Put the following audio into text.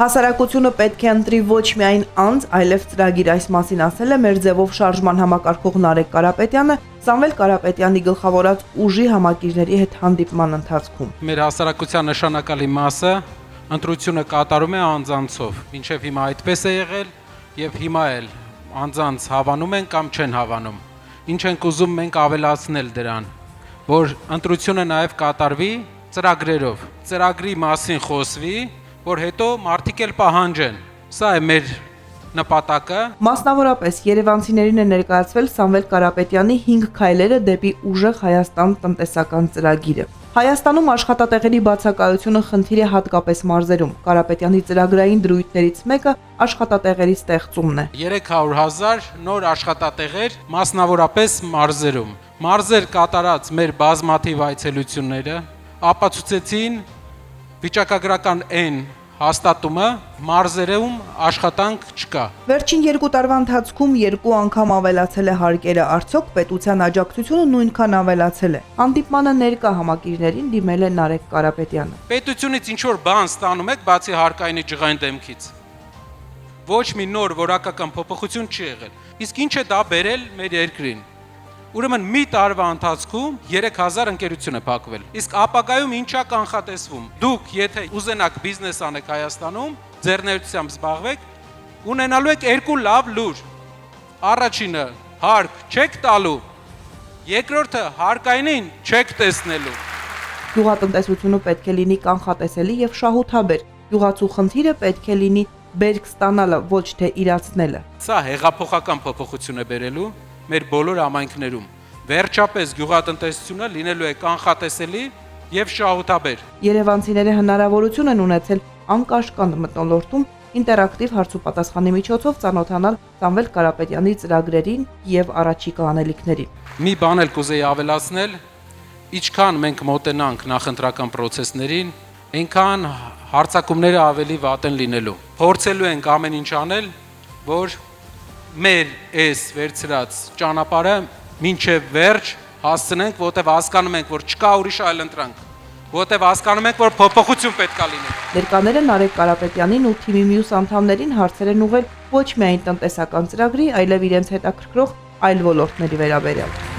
Հասարակությունը պետք է ընտրի ոչ միայն անձ, այլև ծրագիր, այս մասին ասել է մեր ձևով շարժման համակարգող Նարեկ Կարապետյանը Սամվել Կարապետյանի գլխավորած ուժի համակիրների հետ հանդիպման ընթացքում։ Մեր հասարակության նշանակալի մասը ընտրությունը կատարում է անձանցով, մինչև հիմա այդպես է եղել եւ հիմա էլ անձանց հավանում են կամ չեն հավանում։ Ինչ ենք ուզում մենք ավելացնել դրան, որ ընտրությունը նաեւ կատարվի ծրագրերով, ծրագրի մասին խոսվի, որ հետո մարդիկ էլ պահանջեն։ Սա է մեր նպատակը։ Մասնավորապես երևանցիներին է ներկայացվել Սամվել Կարապետյանի 5 քայլերը դեպի ուժեղ Հայաստան տնտեսական ծրագիրը։ Հայաստանում աշխատատեղերի բացակայությունը խնդիր է հատկապես մարզերում։ Կարապետյանի ծրագրային դրույթներից մեկը աշխատատեղերի ստեղծումն է։ 300,000 նոր աշխատատեղեր մասնավորապես մարզերում։ Մարզեր կատարած մեր բազմաթիվ այցելությունները ապացուցեցին վիճակագրական այն հաստատումը մարզերում աշխատանք չկա։ Վերջին 2 տարվա ընթացքում 2 անգամ ավելացել է հարկերը, արդյոք պետության աջակցությունը նույնքան ավելացել է։ Հանդիպմանը ներկա համակիրներին դիմել է Նարեկ Կարապետյանը։ Պետությունից ինչ որ բան ստանում եք, բացի հարկայինի ջղային դեմքից։ Ոչ մի նոր որակական փոփոխություն չի եղել։ Իսկ ինչ է դա բերել մեր երկրին։ Ուրեմն մի տարվա ընթացքում 3000 ընկերություն է փակվել։ Իսկ ապագայում ինչա կանխատեսվում։ Դուք եթե ուզենաք բիզնես անեք Հայաստանում, ձեռներեցությամբ զբաղվեք, ունենալու եք 2 լավ լուր։ Առաջինը հարկ չեք տալու, երկրորդը հարկայինին չեք տեսնելու։ Գյուղատնտեսությունը պետք է լինի կանխատեսելի եւ շահութաբեր։ Գյուղացու խնդիրը պետք է լինի բերք ստանալը, ոչ թե իրացնելը։ Սա հեղափոխական փոփոխություն է բերելու մեր բոլոր համայնքներում։ Վերջապես գյուղատնտեսությունը լինելու է կանխատեսելի եւ շահութաբեր։ Երևանցիները հնարավորություն են ունեցել անկաշկանդ մթնոլորտում ինտերակտիվ հարցուպատասխանի միջոցով ծանոթանալ Սամվել Կարապետյանի ծրագրերին եւ առաջիկա անելիքներին։ Մի բան էլ կուզեի ավելացնել, ինչքան մենք մոտենանք նախընտրական process-ներին, այնքան հարցակումները ավելի վատ են լինելու։ Փորձելու ենք ամեն ինչ անել, որ մեր այս վերցրած ճանապարհը մինչև վերջ հասցնենք, որտեղ հասկանում ենք, որ չկա ուրիշ այլ ընտրանք, որտեղ հասկանում ենք, որ փոփոխություն պետք է լինի։ Ներկաները Նարեկ Կարապետյանին ու թիմի մյուս անդամներին հարցեր են ուղղել ոչ միայն տնտեսական ծրագրի, այլև իրենց հետաքրքրող այլ ոլորտների վերաբերյալ։